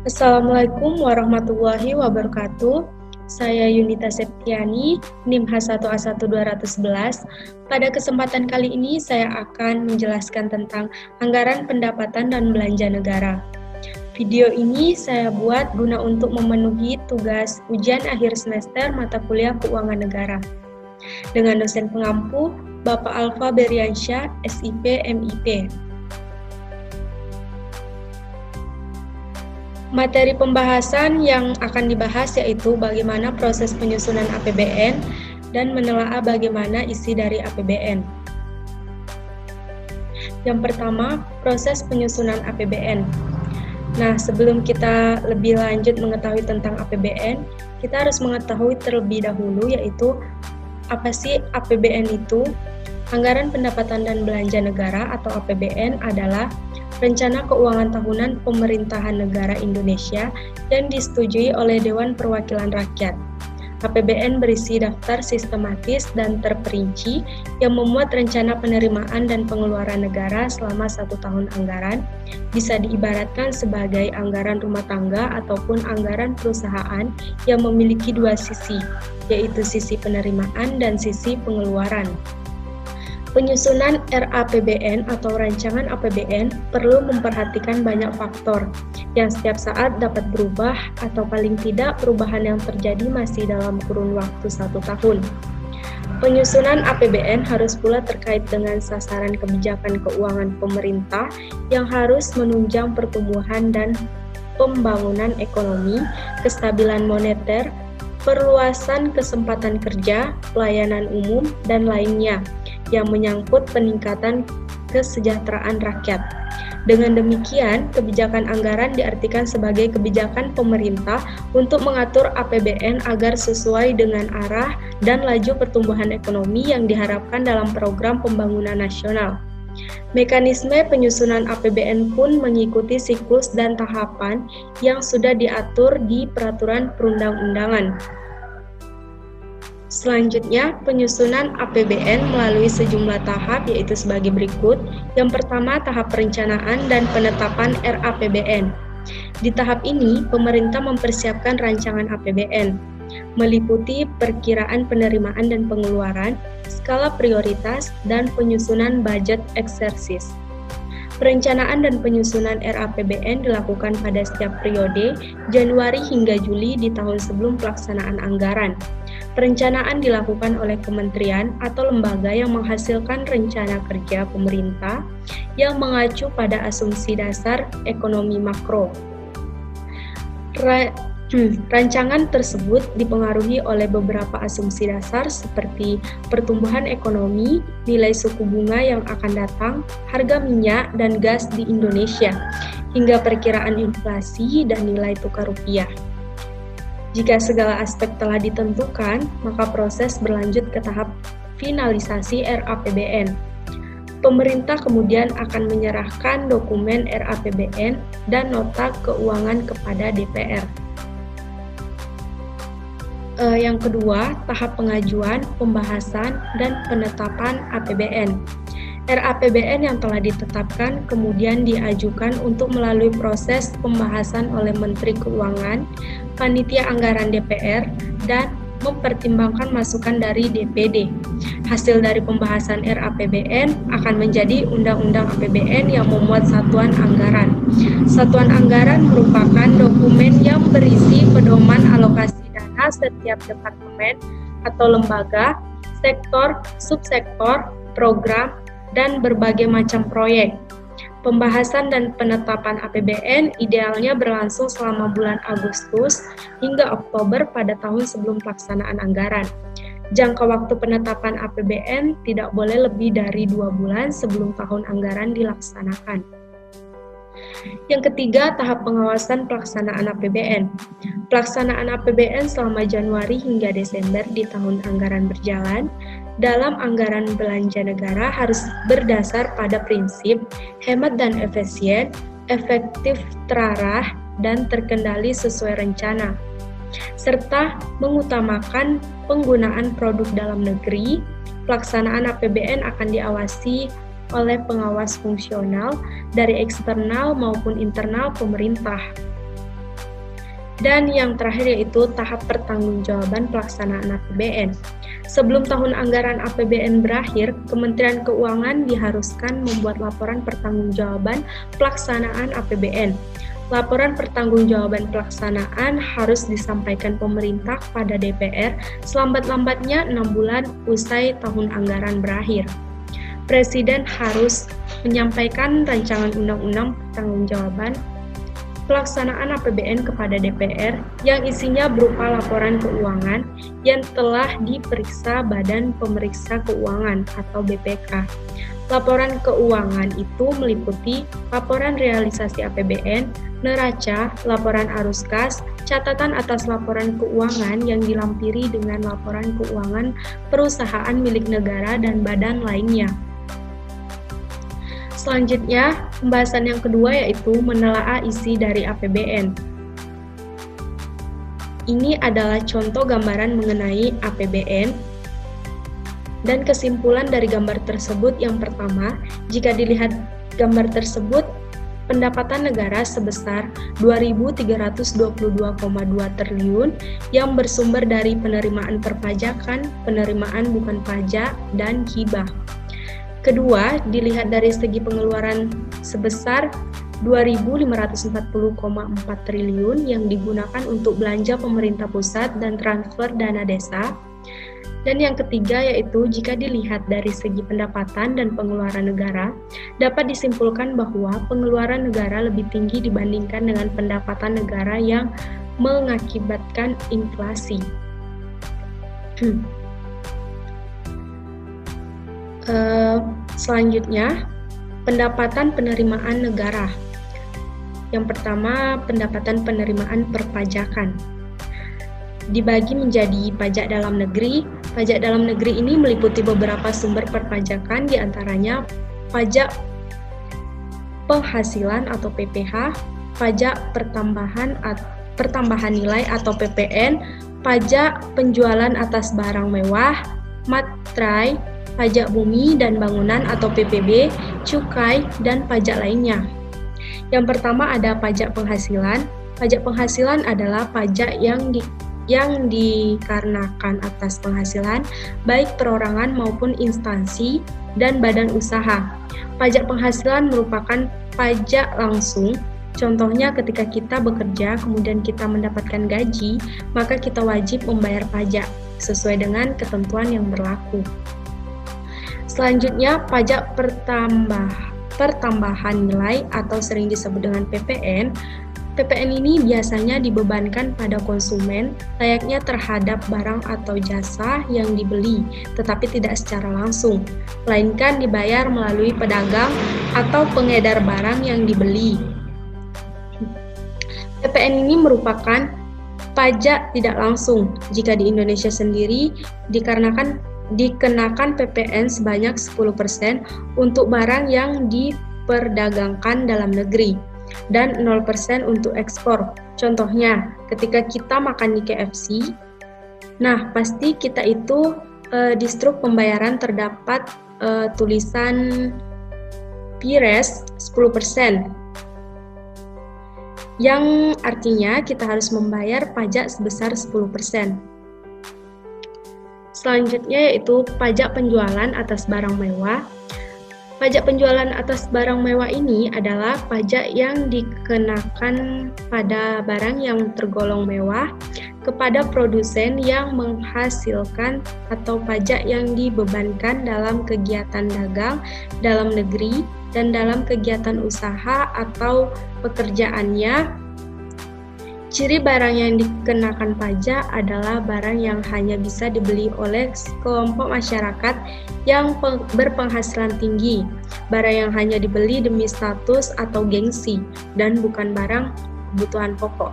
Assalamualaikum warahmatullahi wabarakatuh. Saya Yunita Septiani, NIM H1A1211. Pada kesempatan kali ini saya akan menjelaskan tentang anggaran pendapatan dan belanja negara. Video ini saya buat guna untuk memenuhi tugas ujian akhir semester mata kuliah keuangan negara. Dengan dosen pengampu, Bapak Alfa Beriansyah, SIP, MIP. Materi pembahasan yang akan dibahas yaitu bagaimana proses penyusunan APBN dan menelaah bagaimana isi dari APBN. Yang pertama, proses penyusunan APBN. Nah, sebelum kita lebih lanjut mengetahui tentang APBN, kita harus mengetahui terlebih dahulu yaitu apa sih APBN itu? Anggaran Pendapatan dan Belanja Negara atau APBN adalah Rencana Keuangan Tahunan Pemerintahan Negara Indonesia yang disetujui oleh Dewan Perwakilan Rakyat. APBN berisi daftar sistematis dan terperinci yang memuat rencana penerimaan dan pengeluaran negara selama 1 tahun anggaran, bisa diibaratkan sebagai anggaran rumah tangga ataupun anggaran perusahaan yang memiliki dua sisi, yaitu sisi penerimaan dan sisi pengeluaran. Penyusunan RAPBN atau rancangan APBN perlu memperhatikan banyak faktor yang setiap saat dapat berubah atau paling tidak perubahan yang terjadi masih dalam kurun waktu 1 tahun. Penyusunan APBN harus pula terkait dengan sasaran kebijakan keuangan pemerintah yang harus menunjang pertumbuhan dan pembangunan ekonomi, kestabilan moneter, perluasan kesempatan kerja, pelayanan umum, dan lainnya yang menyangkut peningkatan kesejahteraan rakyat. Dengan demikian, kebijakan anggaran diartikan sebagai kebijakan pemerintah untuk mengatur APBN agar sesuai dengan arah dan laju pertumbuhan ekonomi yang diharapkan dalam program pembangunan nasional. Mekanisme penyusunan APBN pun mengikuti siklus dan tahapan yang sudah diatur di peraturan perundang-undangan. Selanjutnya, penyusunan APBN melalui sejumlah tahap yaitu sebagai berikut. Yang pertama, tahap perencanaan dan penetapan RAPBN. Di tahap ini, pemerintah mempersiapkan rancangan APBN, meliputi perkiraan penerimaan dan pengeluaran, skala prioritas, dan penyusunan budget eksersis. Perencanaan dan penyusunan RAPBN dilakukan pada setiap periode, Januari hingga Juli di tahun sebelum pelaksanaan anggaran. Perencanaan dilakukan oleh kementerian atau lembaga yang menghasilkan rencana kerja pemerintah yang mengacu pada asumsi dasar ekonomi makro. Rancangan tersebut dipengaruhi oleh beberapa asumsi dasar seperti pertumbuhan ekonomi, nilai suku bunga yang akan datang, harga minyak dan gas di Indonesia, hingga perkiraan inflasi dan nilai tukar rupiah. Jika segala aspek telah ditentukan, maka proses berlanjut ke tahap finalisasi RAPBN. Pemerintah kemudian akan menyerahkan dokumen RAPBN dan nota keuangan kepada DPR. Yang kedua, tahap pengajuan, pembahasan, dan penetapan APBN. RAPBN yang telah ditetapkan kemudian diajukan untuk melalui proses pembahasan oleh Menteri Keuangan, Panitia Anggaran DPR, dan mempertimbangkan masukan dari DPD. Hasil dari pembahasan RAPBN akan menjadi Undang-Undang APBN yang memuat satuan anggaran. Satuan anggaran merupakan dokumen yang berisi pedoman alokasi dana setiap departemen atau lembaga, sektor, subsektor, program, dan berbagai macam proyek. Pembahasan dan penetapan APBN idealnya berlangsung selama bulan Agustus hingga Oktober pada tahun sebelum pelaksanaan anggaran. Jangka waktu penetapan APBN tidak boleh lebih dari 2 bulan sebelum tahun anggaran dilaksanakan. Yang ketiga, tahap pengawasan pelaksanaan APBN. Pelaksanaan APBN selama Januari hingga Desember di tahun anggaran berjalan dalam anggaran belanja negara harus berdasar pada prinsip hemat dan efisien, efektif terarah, dan terkendali sesuai rencana, serta mengutamakan penggunaan produk dalam negeri. Pelaksanaan APBN akan diawasi oleh pengawas fungsional dari eksternal maupun internal pemerintah. Dan yang terakhir yaitu tahap pertanggungjawaban pelaksanaan APBN. Sebelum tahun anggaran APBN berakhir, Kementerian Keuangan diharuskan membuat laporan pertanggungjawaban pelaksanaan APBN. Laporan pertanggungjawaban pelaksanaan harus disampaikan pemerintah pada DPR selambat-lambatnya 6 bulan usai tahun anggaran berakhir. Presiden harus menyampaikan rancangan undang-undang pertanggungjawaban pelaksanaan APBN kepada DPR yang isinya berupa laporan keuangan yang telah diperiksa Badan Pemeriksa Keuangan atau BPK. Laporan keuangan itu meliputi laporan realisasi APBN, neraca, laporan arus kas, catatan atas laporan keuangan yang dilampiri dengan laporan keuangan perusahaan milik negara dan badan lainnya. Selanjutnya, pembahasan yang kedua yaitu menelaah isi dari APBN. Ini adalah contoh gambaran mengenai APBN dan kesimpulan dari gambar tersebut. Yang pertama, jika dilihat gambar tersebut, pendapatan negara sebesar 2.322,2 triliun yang bersumber dari penerimaan perpajakan, penerimaan bukan pajak, dan hibah. Kedua, dilihat dari segi pengeluaran sebesar 2.540,4 triliun yang digunakan untuk belanja pemerintah pusat dan transfer dana desa. Dan yang ketiga yaitu jika dilihat dari segi pendapatan dan pengeluaran negara, dapat disimpulkan bahwa pengeluaran negara lebih tinggi dibandingkan dengan pendapatan negara yang mengakibatkan inflasi. Selanjutnya, pendapatan penerimaan negara. Yang pertama, pendapatan penerimaan perpajakan. Dibagi menjadi pajak dalam negeri. Pajak dalam negeri ini meliputi beberapa sumber perpajakan, diantaranya pajak penghasilan atau PPH, pajak pertambahan nilai atau PPN, pajak penjualan atas barang mewah, matrai, pajak bumi dan bangunan atau PPB, cukai, dan pajak lainnya. Yang pertama ada pajak penghasilan. Pajak penghasilan adalah pajak yang dikarenakan atas penghasilan, baik perorangan maupun instansi dan badan usaha. Pajak penghasilan merupakan pajak langsung. Contohnya ketika kita bekerja, kemudian kita mendapatkan gaji, maka kita wajib membayar pajak sesuai dengan ketentuan yang berlaku. Selanjutnya, pajak pertambahan nilai atau sering disebut dengan PPN. PPN ini biasanya dibebankan pada konsumen layaknya terhadap barang atau jasa yang dibeli, tetapi tidak secara langsung, melainkan dibayar melalui pedagang atau pengedar barang yang dibeli. PPN ini merupakan pajak tidak langsung. Jika di Indonesia sendiri dikenakan PPN sebanyak 10% untuk barang yang diperdagangkan dalam negeri dan 0% untuk ekspor. Contohnya, ketika kita makan di KFC, nah pasti kita itu di struk pembayaran terdapat tulisan PIRES 10%, yang artinya kita harus membayar pajak sebesar 10%. Selanjutnya yaitu pajak penjualan atas barang mewah. Pajak penjualan atas barang mewah ini adalah pajak yang dikenakan pada barang yang tergolong mewah kepada produsen yang menghasilkan atau pajak yang dibebankan dalam kegiatan dagang dalam negeri dan dalam kegiatan usaha atau pekerjaannya. Ciri barang yang dikenakan pajak adalah barang yang hanya bisa dibeli oleh kelompok masyarakat yang berpenghasilan tinggi, barang yang hanya dibeli demi status atau gengsi, dan bukan barang kebutuhan pokok.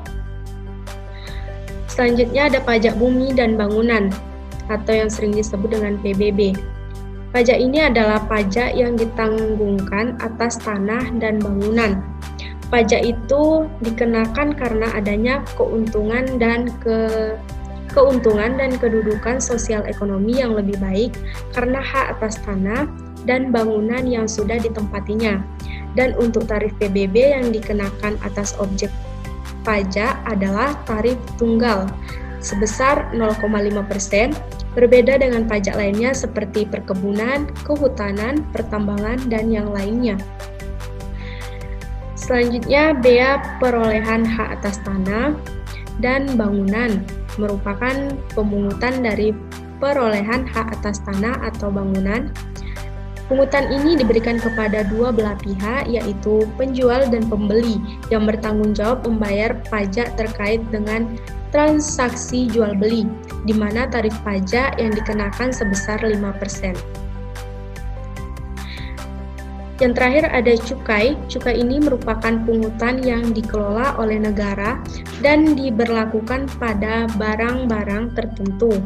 Selanjutnya ada pajak bumi dan bangunan, atau yang sering disebut dengan PBB. Pajak ini adalah pajak yang ditanggungkan atas tanah dan bangunan. Pajak itu dikenakan karena adanya keuntungan dan kedudukan sosial ekonomi yang lebih baik karena hak atas tanah dan bangunan yang sudah ditempatinya. Dan untuk tarif PBB yang dikenakan atas objek pajak adalah tarif tunggal sebesar 0,5%, berbeda dengan pajak lainnya seperti perkebunan, kehutanan, pertambangan, dan yang lainnya. Selanjutnya, bea perolehan hak atas tanah dan bangunan merupakan pemungutan dari perolehan hak atas tanah atau bangunan. Pungutan ini diberikan kepada dua belah pihak, yaitu penjual dan pembeli, yang bertanggung jawab membayar pajak terkait dengan transaksi jual beli, di mana tarif pajak yang dikenakan sebesar 5%. Yang terakhir ada cukai. Cukai ini merupakan pungutan yang dikelola oleh negara dan diberlakukan pada barang-barang tertentu,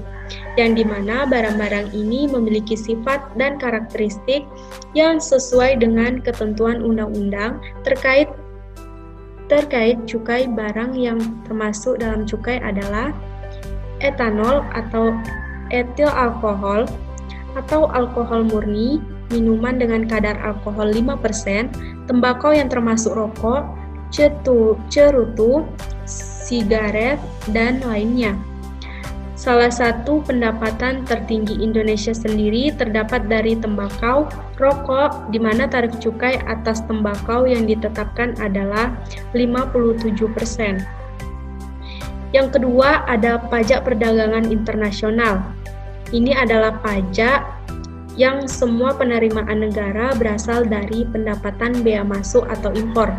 yang dimana barang-barang ini memiliki sifat dan karakteristik yang sesuai dengan ketentuan undang-undang terkait cukai. Barang yang termasuk dalam cukai adalah etanol atau etil alkohol atau alkohol murni, minuman dengan kadar alkohol 5%, tembakau yang termasuk rokok, cerutu, sigaret, dan lainnya. Salah satu pendapatan tertinggi Indonesia sendiri terdapat dari tembakau, rokok, di mana tarif cukai atas tembakau yang ditetapkan adalah 57%. Yang kedua ada pajak perdagangan internasional. Ini adalah pajak yang semua penerimaan negara berasal dari pendapatan bea masuk atau impor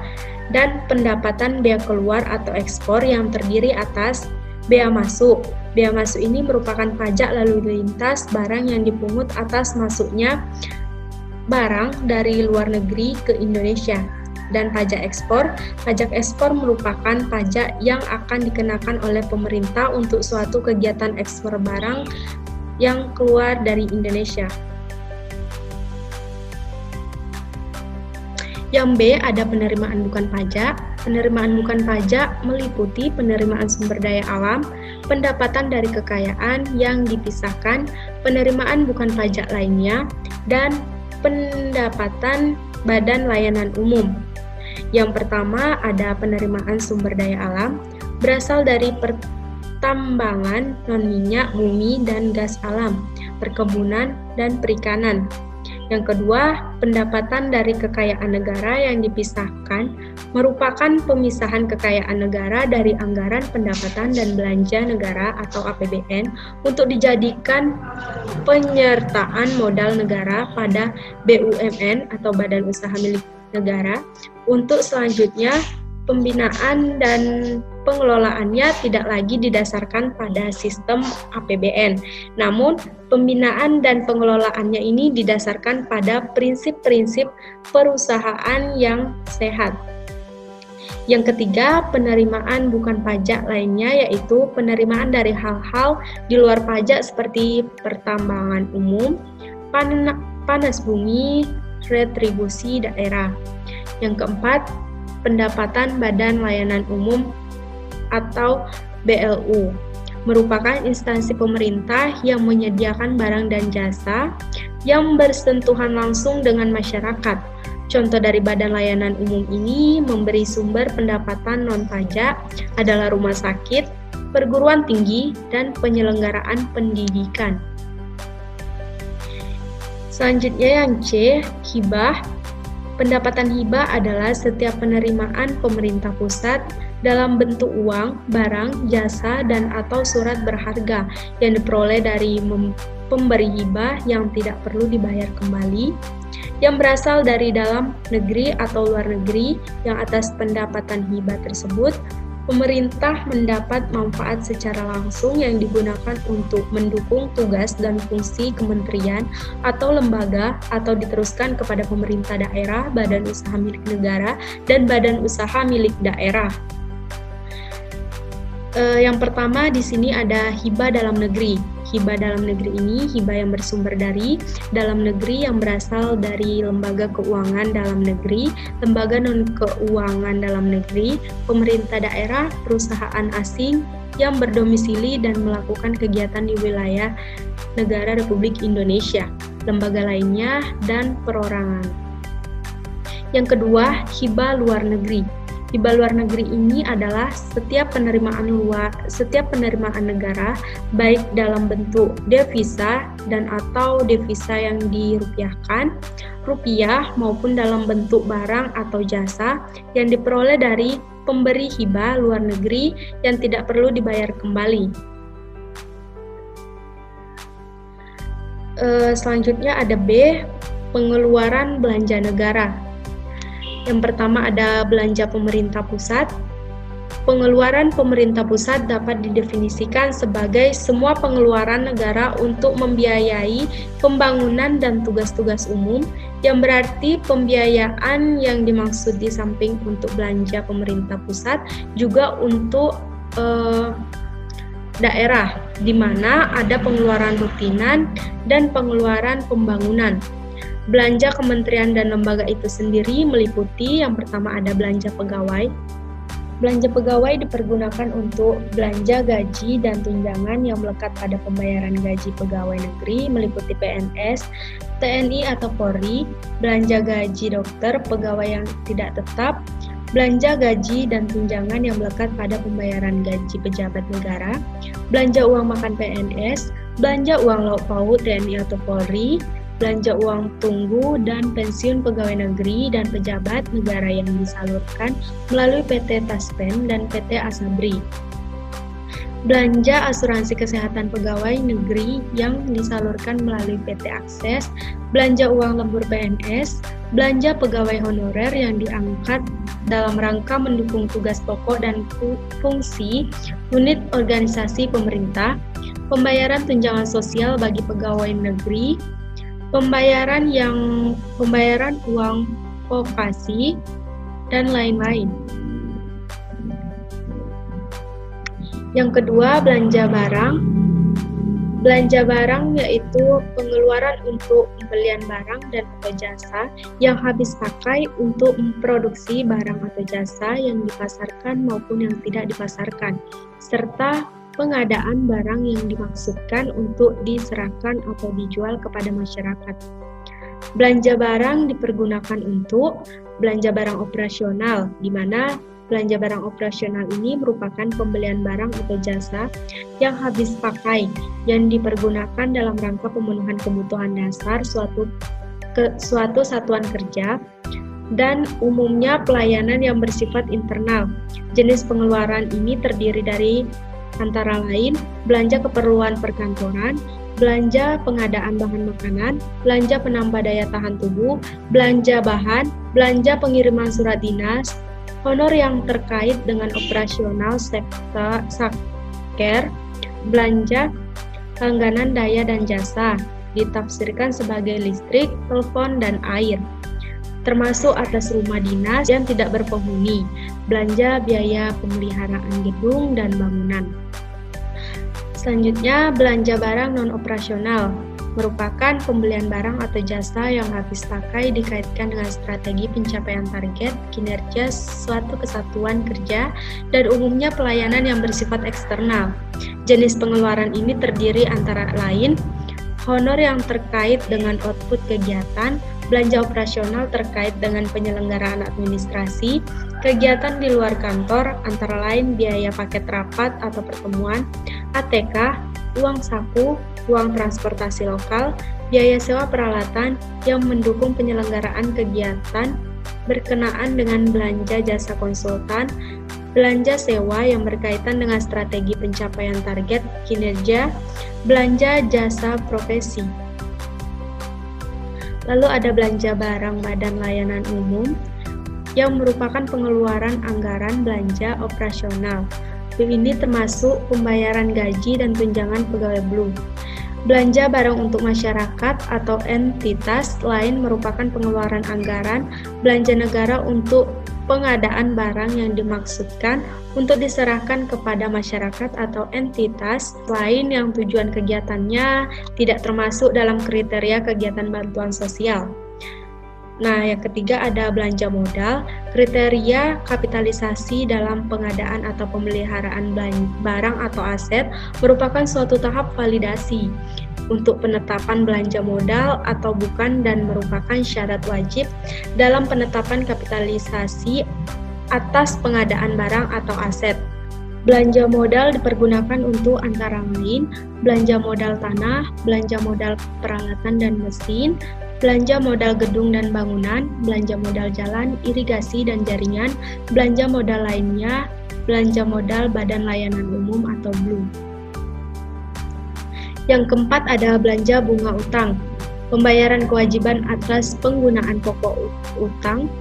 dan pendapatan bea keluar atau ekspor yang terdiri atas bea masuk. Bea masuk ini merupakan pajak lalu lintas barang yang dipungut atas masuknya barang dari luar negeri ke Indonesia. Dan pajak ekspor merupakan pajak yang akan dikenakan oleh pemerintah untuk suatu kegiatan ekspor barang yang keluar dari Indonesia. Yang B ada penerimaan bukan pajak. Penerimaan bukan pajak meliputi penerimaan sumber daya alam, pendapatan dari kekayaan yang dipisahkan, penerimaan bukan pajak lainnya, dan pendapatan badan layanan umum. Yang pertama ada penerimaan sumber daya alam, berasal dari pertambangan non-minyak, bumi, dan gas alam, perkebunan, dan perikanan. Yang kedua, pendapatan dari kekayaan negara yang dipisahkan merupakan pemisahan kekayaan negara dari anggaran pendapatan dan belanja negara atau APBN untuk dijadikan penyertaan modal negara pada BUMN atau badan usaha milik negara untuk selanjutnya pembinaan dan pengelolaannya tidak lagi didasarkan pada sistem APBN. Namun, pembinaan dan pengelolaannya ini didasarkan pada prinsip-prinsip perusahaan yang sehat. Yang ketiga, penerimaan bukan pajak lainnya yaitu penerimaan dari hal-hal di luar pajak seperti pertambangan umum, panas bumi, retribusi daerah. Yang keempat, pendapatan Badan Layanan Umum atau BLU merupakan instansi pemerintah yang menyediakan barang dan jasa yang bersentuhan langsung dengan masyarakat. Contoh dari Badan Layanan Umum ini memberi sumber pendapatan non-pajak adalah rumah sakit, perguruan tinggi, dan penyelenggaraan pendidikan. Selanjutnya yang C, hibah. Pendapatan hibah adalah setiap penerimaan pemerintah pusat dalam bentuk uang, barang, jasa, dan atau surat berharga yang diperoleh dari pemberi hibah yang tidak perlu dibayar kembali, yang berasal dari dalam negeri atau luar negeri, yang atas pendapatan hibah tersebut pemerintah mendapat manfaat secara langsung yang digunakan untuk mendukung tugas dan fungsi kementerian atau lembaga atau diteruskan kepada pemerintah daerah, badan usaha milik negara, dan badan usaha milik daerah. Yang pertama di sini ada hibah dalam negeri. Hibah dalam negeri ini hibah yang bersumber dari dalam negeri yang berasal dari lembaga keuangan dalam negeri, lembaga non-keuangan dalam negeri, pemerintah daerah, perusahaan asing yang berdomisili dan melakukan kegiatan di wilayah negara Republik Indonesia, lembaga lainnya, dan perorangan. Yang kedua, hibah luar negeri. Hibah luar negeri ini adalah setiap penerimaan negara, baik dalam bentuk devisa dan atau devisa yang dirupiahkan, rupiah maupun dalam bentuk barang atau jasa yang diperoleh dari pemberi hibah luar negeri yang tidak perlu dibayar kembali. Selanjutnya ada B, pengeluaran belanja negara. Yang pertama ada belanja pemerintah pusat. Pengeluaran pemerintah pusat dapat didefinisikan sebagai semua pengeluaran negara untuk membiayai pembangunan dan tugas-tugas umum, yang berarti pembiayaan yang dimaksud di samping untuk belanja pemerintah pusat juga untuk daerah, di mana ada pengeluaran rutinan dan pengeluaran pembangunan. Belanja kementerian dan lembaga itu sendiri meliputi yang pertama ada belanja pegawai. Belanja pegawai dipergunakan untuk belanja gaji dan tunjangan yang melekat pada pembayaran gaji pegawai negeri meliputi PNS, TNI atau Polri, belanja gaji dokter, pegawai yang tidak tetap, belanja gaji dan tunjangan yang melekat pada pembayaran gaji pejabat negara, belanja uang makan PNS, belanja uang lauk pauk TNI atau Polri, belanja uang tunggu dan pensiun pegawai negeri dan pejabat negara yang disalurkan melalui PT Taspen dan PT Asabri. Belanja asuransi kesehatan pegawai negeri yang disalurkan melalui PT Akses, belanja uang lembur PNS, belanja pegawai honorer yang diangkat dalam rangka mendukung tugas pokok dan fungsi unit organisasi pemerintah, pembayaran tunjangan sosial bagi pegawai negeri, pembayaran uang vokasi, dan lain-lain. Yang kedua, belanja barang. Belanja barang yaitu pengeluaran untuk pembelian barang dan atau jasa yang habis pakai untuk memproduksi barang atau jasa yang dipasarkan maupun yang tidak dipasarkan, serta pengadaan barang yang dimaksudkan untuk diserahkan atau dijual kepada masyarakat. Belanja barang dipergunakan untuk belanja barang operasional, di mana belanja barang operasional ini merupakan pembelian barang atau jasa yang habis pakai yang dipergunakan dalam rangka pemenuhan kebutuhan dasar suatu satuan kerja dan umumnya pelayanan yang bersifat internal. Jenis pengeluaran ini terdiri dari antara lain belanja keperluan perkantoran, belanja pengadaan bahan makanan, belanja penambah daya tahan tubuh, belanja bahan, belanja pengiriman surat dinas, honor yang terkait dengan operasional saker, belanja langganan daya dan jasa, ditafsirkan sebagai listrik, telepon, dan air, termasuk atas rumah dinas yang tidak berpenghuni, belanja biaya pemeliharaan gedung dan bangunan. Selanjutnya, belanja barang non-operasional merupakan pembelian barang atau jasa yang habis pakai dikaitkan dengan strategi pencapaian target kinerja suatu kesatuan kerja dan umumnya pelayanan yang bersifat eksternal. Jenis pengeluaran ini terdiri antara lain honor yang terkait dengan output kegiatan, belanja operasional terkait dengan penyelenggaraan administrasi, kegiatan di luar kantor antara lain biaya paket rapat atau pertemuan, ATK, uang saku, uang transportasi lokal, biaya sewa peralatan yang mendukung penyelenggaraan kegiatan berkenaan dengan belanja jasa konsultan, belanja sewa yang berkaitan dengan strategi pencapaian target kinerja, belanja jasa profesi. Lalu ada belanja barang badan layanan umum yang merupakan pengeluaran anggaran belanja operasional. Ini termasuk pembayaran gaji dan tunjangan pegawai BLU. Belanja barang untuk masyarakat atau entitas lain merupakan pengeluaran anggaran belanja negara untuk pengadaan barang yang dimaksudkan untuk diserahkan kepada masyarakat atau entitas lain yang tujuan kegiatannya tidak termasuk dalam kriteria kegiatan bantuan sosial. Nah, yang ketiga ada belanja modal. Kriteria kapitalisasi dalam pengadaan atau pemeliharaan barang atau aset merupakan suatu tahap validasi untuk penetapan belanja modal atau bukan dan merupakan syarat wajib dalam penetapan kapitalisasi atas pengadaan barang atau aset. Belanja modal dipergunakan untuk antara lain belanja modal tanah, belanja modal peralatan dan mesin, belanja modal gedung dan bangunan, belanja modal jalan, irigasi dan jaringan, belanja modal lainnya, belanja modal Badan Layanan Umum atau BLU. Yang keempat ada belanja bunga utang, pembayaran kewajiban atas penggunaan pokok utang,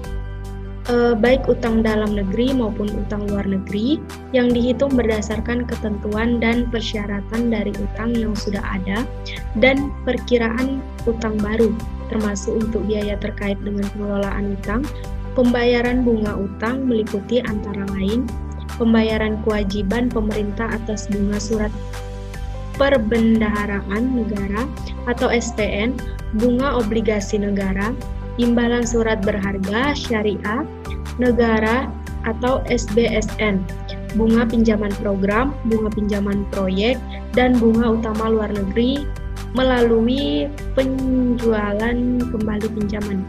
baik utang dalam negeri maupun utang luar negeri yang dihitung berdasarkan ketentuan dan persyaratan dari utang yang sudah ada dan perkiraan utang baru, termasuk untuk biaya terkait dengan pengelolaan utang. Pembayaran bunga utang meliputi antara lain pembayaran kewajiban pemerintah atas bunga surat perbendaharaan negara atau SPN, bunga obligasi negara, imbalan surat berharga syariah negara atau SBSN, bunga pinjaman program, bunga pinjaman proyek, dan bunga utama luar negeri melalui penjualan kembali pinjaman.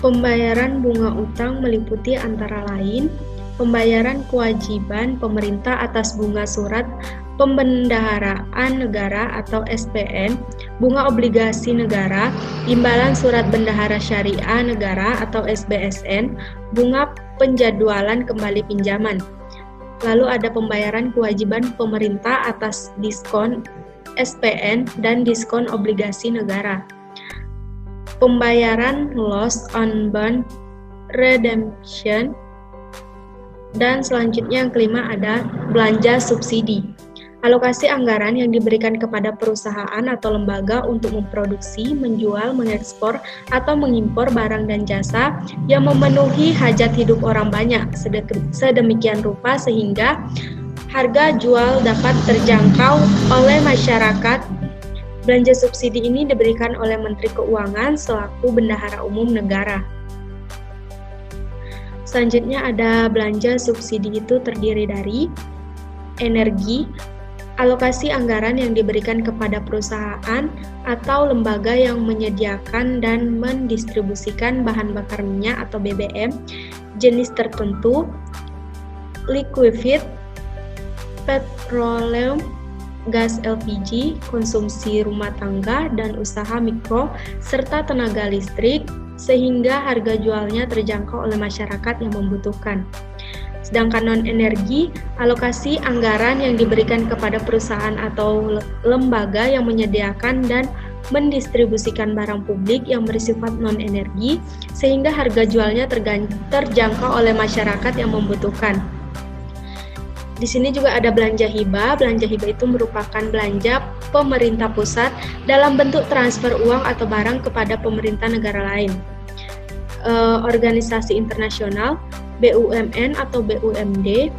Pembayaran bunga utang meliputi antara lain pembayaran kewajiban pemerintah atas bunga surat pembendaharaan negara atau SPN, bunga obligasi negara, imbalan surat bendahara syariah negara atau SBSN, bunga penjadwalan kembali pinjaman. Lalu ada pembayaran kewajiban pemerintah atas diskon SPN dan diskon obligasi negara. Pembayaran loss on bond redemption. Dan selanjutnya yang kelima ada belanja subsidi. Alokasi anggaran yang diberikan kepada perusahaan atau lembaga untuk memproduksi, menjual, mengekspor, atau mengimpor barang dan jasa yang memenuhi hajat hidup orang banyak sedemikian rupa sehingga harga jual dapat terjangkau oleh masyarakat. Belanja subsidi ini diberikan oleh Menteri Keuangan selaku Bendahara Umum Negara. Selanjutnya ada belanja subsidi itu terdiri dari energi, alokasi anggaran yang diberikan kepada perusahaan atau lembaga yang menyediakan dan mendistribusikan bahan bakar minyak atau BBM jenis tertentu, liquefied petroleum, gas LPG, konsumsi rumah tangga dan usaha mikro, serta tenaga listrik, sehingga harga jualnya terjangkau oleh masyarakat yang membutuhkan. Sedangkan non-energi, alokasi anggaran yang diberikan kepada perusahaan atau lembaga yang menyediakan dan mendistribusikan barang publik yang bersifat non-energi, sehingga harga jualnya terjangkau oleh masyarakat yang membutuhkan. Di sini juga ada belanja hibah. Belanja hibah itu merupakan belanja pemerintah pusat dalam bentuk transfer uang atau barang kepada pemerintah negara lain. Organisasi internasional, BUMN atau BUMD,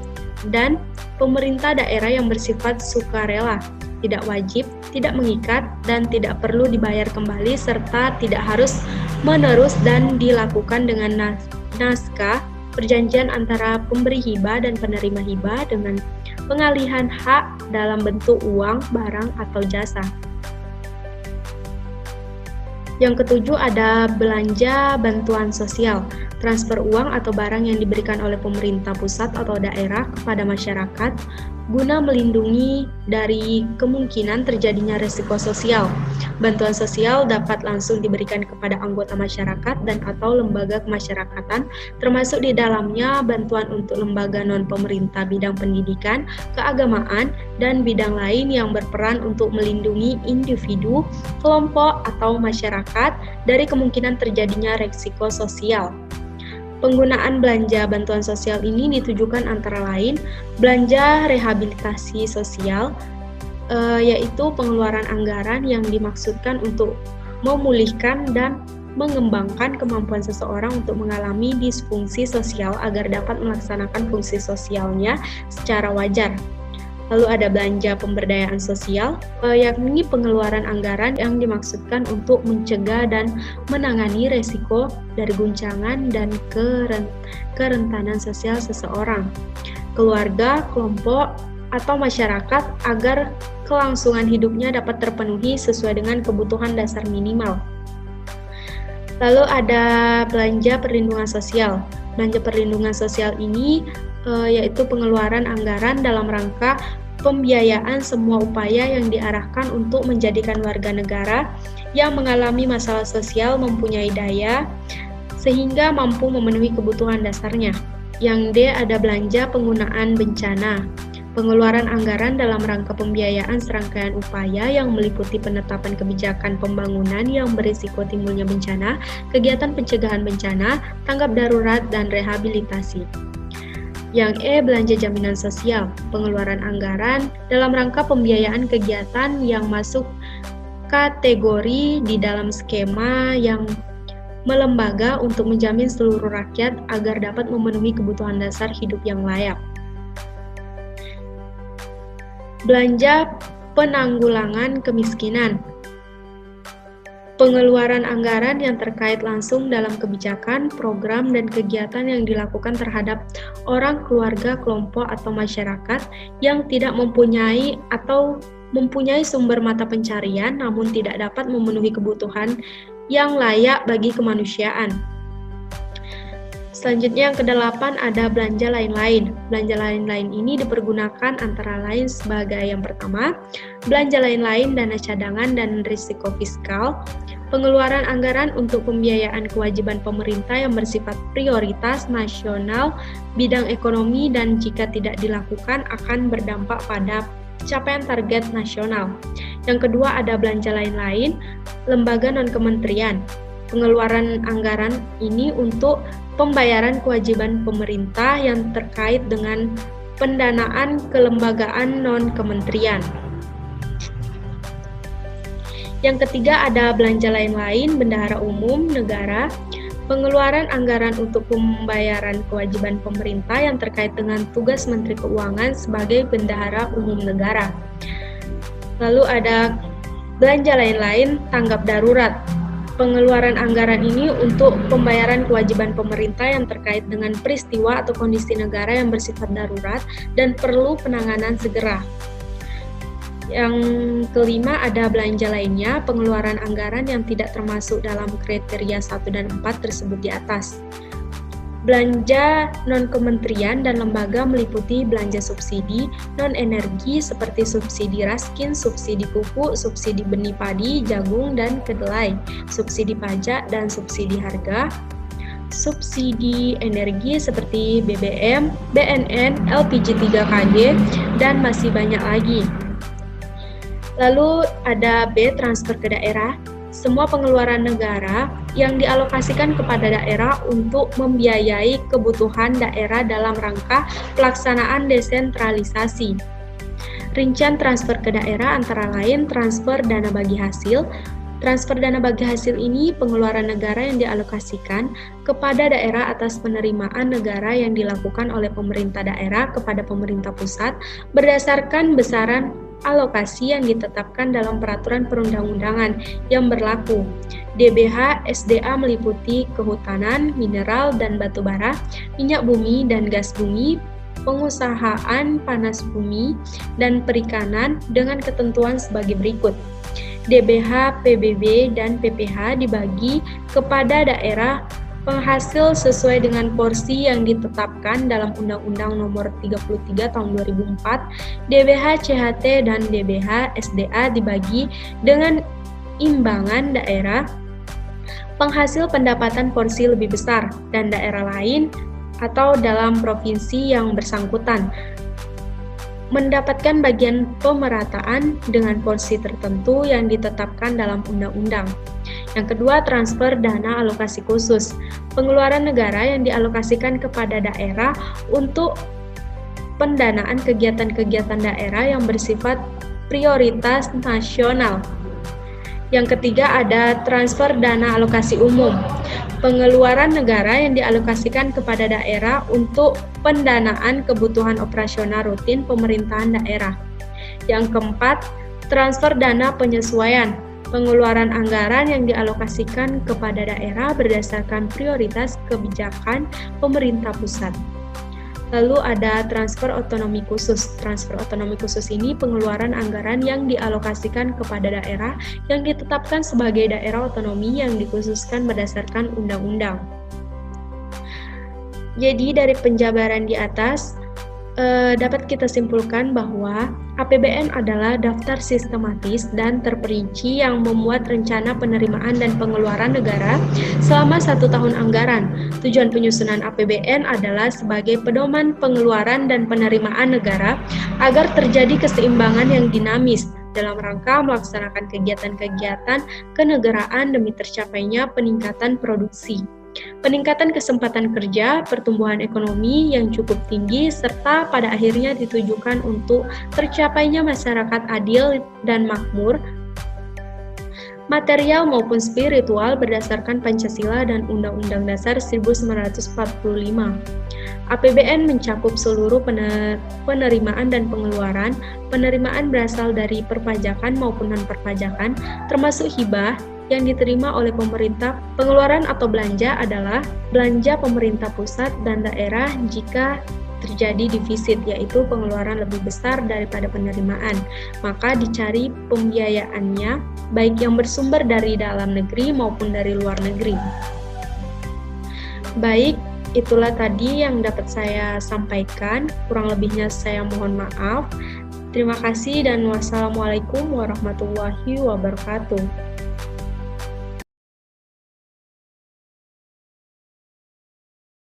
dan pemerintah daerah yang bersifat sukarela, tidak wajib, tidak mengikat, dan tidak perlu dibayar kembali, serta tidak harus menerus dan dilakukan dengan naskah perjanjian antara pemberi hibah dan penerima hibah dengan pengalihan hak dalam bentuk uang, barang, atau jasa. Yang ketujuh ada belanja bantuan sosial, transfer uang atau barang yang diberikan oleh pemerintah pusat atau daerah kepada masyarakat guna melindungi dari kemungkinan terjadinya risiko sosial. Bantuan sosial dapat langsung diberikan kepada anggota masyarakat dan atau lembaga kemasyarakatan, termasuk di dalamnya bantuan untuk lembaga non-pemerintah bidang pendidikan, keagamaan, dan bidang lain yang berperan untuk melindungi individu, kelompok, atau masyarakat dari kemungkinan terjadinya risiko sosial. Penggunaan belanja bantuan sosial ini ditujukan antara lain belanja rehabilitasi sosial, yaitu pengeluaran anggaran yang dimaksudkan untuk memulihkan dan mengembangkan kemampuan seseorang untuk mengalami disfungsi sosial agar dapat melaksanakan fungsi sosialnya secara wajar. Lalu ada belanja pemberdayaan sosial, yakni pengeluaran anggaran yang dimaksudkan untuk mencegah dan menangani resiko dari guncangan dan kerentanan sosial seseorang, keluarga, kelompok, atau masyarakat agar kelangsungan hidupnya dapat terpenuhi sesuai dengan kebutuhan dasar minimal. Lalu ada belanja perlindungan sosial. Belanja perlindungan sosial ini yaitu pengeluaran anggaran dalam rangka pembiayaan semua upaya yang diarahkan untuk menjadikan warga negara yang mengalami masalah sosial mempunyai daya sehingga mampu memenuhi kebutuhan dasarnya. Yang D ada belanja penggunaan bencana. Pengeluaran anggaran dalam rangka pembiayaan serangkaian upaya yang meliputi penetapan kebijakan pembangunan yang berisiko timbulnya bencana, kegiatan pencegahan bencana, tanggap darurat, dan rehabilitasi. Yang E belanja jaminan sosial. Pengeluaran anggaran dalam rangka pembiayaan kegiatan yang masuk kategori di dalam skema yang melembaga untuk menjamin seluruh rakyat agar dapat memenuhi kebutuhan dasar hidup yang layak. Belanja penanggulangan kemiskinan. Pengeluaran anggaran yang terkait langsung dalam kebijakan, program, dan kegiatan yang dilakukan terhadap orang, keluarga, kelompok, atau masyarakat yang tidak mempunyai atau mempunyai sumber mata pencarian namun tidak dapat memenuhi kebutuhan yang layak bagi kemanusiaan. Selanjutnya yang ke-8 ada belanja lain-lain. Belanja lain-lain ini dipergunakan antara lain sebagai yang pertama, belanja lain-lain dana cadangan dan risiko fiskal, pengeluaran anggaran untuk pembiayaan kewajiban pemerintah yang bersifat prioritas nasional, bidang ekonomi dan jika tidak dilakukan akan berdampak pada capaian target nasional. Yang kedua ada belanja lain-lain, lembaga non-kementerian. Pengeluaran anggaran ini untuk pembayaran kewajiban pemerintah yang terkait dengan pendanaan kelembagaan non-kementerian. Yang ketiga ada belanja lain-lain, bendahara umum negara, pengeluaran anggaran untuk pembayaran kewajiban pemerintah yang terkait dengan tugas Menteri Keuangan sebagai bendahara umum negara. Lalu ada belanja lain-lain, tanggap darurat. Pengeluaran anggaran ini untuk pembayaran kewajiban pemerintah yang terkait dengan peristiwa atau kondisi negara yang bersifat darurat dan perlu penanganan segera. Yang kelima ada belanja lainnya, pengeluaran anggaran yang tidak termasuk dalam kriteria 1 dan 4 tersebut di atas. Belanja non-kementerian dan lembaga meliputi belanja subsidi non-energi seperti subsidi raskin, subsidi pupuk, subsidi benih padi, jagung, dan kedelai, subsidi pajak dan subsidi harga, subsidi energi seperti BBM, BNN, LPG 3KG, dan masih banyak lagi. Lalu ada B, transfer ke daerah. Semua pengeluaran negara yang dialokasikan kepada daerah untuk membiayai kebutuhan daerah dalam rangka pelaksanaan desentralisasi. Rincian transfer ke daerah antara lain transfer dana bagi hasil. Transfer dana bagi hasil ini pengeluaran negara yang dialokasikan kepada daerah atas penerimaan negara yang dilakukan oleh pemerintah daerah kepada pemerintah pusat berdasarkan besaran alokasi yang ditetapkan dalam peraturan perundang-undangan yang berlaku. DBH SDA meliputi kehutanan, mineral dan batu bara, minyak bumi dan gas bumi, pengusahaan panas bumi, dan perikanan dengan ketentuan sebagai berikut. DBH, PBB, dan PPH dibagi kepada daerah penghasil sesuai dengan porsi yang ditetapkan dalam Undang-Undang Nomor 33 Tahun 2004. DBH, CHT, dan DBH SDA dibagi dengan imbangan daerah penghasil pendapatan porsi lebih besar dan daerah lain atau dalam provinsi yang bersangkutan mendapatkan bagian pemerataan dengan porsi tertentu yang ditetapkan dalam undang-undang. Yang kedua, transfer dana alokasi khusus. Pengeluaran negara yang dialokasikan kepada daerah untuk pendanaan kegiatan-kegiatan daerah yang bersifat prioritas nasional. Yang ketiga, ada transfer dana alokasi umum. Pengeluaran negara yang dialokasikan kepada daerah untuk pendanaan kebutuhan operasional rutin pemerintahan daerah. Yang keempat, transfer dana penyesuaian. Pengeluaran anggaran yang dialokasikan kepada daerah berdasarkan prioritas kebijakan pemerintah pusat. Lalu ada transfer otonomi khusus. Transfer otonomi khusus ini pengeluaran anggaran yang dialokasikan kepada daerah yang ditetapkan sebagai daerah otonomi yang dikhususkan berdasarkan undang-undang. Jadi dari penjabaran di atas, dapat kita simpulkan bahwa APBN adalah daftar sistematis dan terperinci yang memuat rencana penerimaan dan pengeluaran negara selama 1 tahun anggaran. Tujuan penyusunan APBN adalah sebagai pedoman pengeluaran dan penerimaan negara agar terjadi keseimbangan yang dinamis dalam rangka melaksanakan kegiatan-kegiatan kenegaraan demi tercapainya peningkatan produksi, peningkatan kesempatan kerja, pertumbuhan ekonomi yang cukup tinggi, serta pada akhirnya ditujukan untuk tercapainya masyarakat adil dan makmur, material maupun spiritual berdasarkan Pancasila dan Undang-Undang Dasar 1945. APBN mencakup seluruh penerimaan dan pengeluaran. Penerimaan berasal dari perpajakan maupun non-perpajakan, termasuk hibah yang diterima oleh pemerintah. Pengeluaran atau belanja adalah belanja pemerintah pusat dan daerah jika terjadi defisit, yaitu pengeluaran lebih besar daripada penerimaan. Maka dicari pembiayaannya, baik yang bersumber dari dalam negeri maupun dari luar negeri. Baik, itulah tadi yang dapat saya sampaikan. Kurang lebihnya saya mohon maaf. Terima kasih dan wassalamualaikum warahmatullahi wabarakatuh.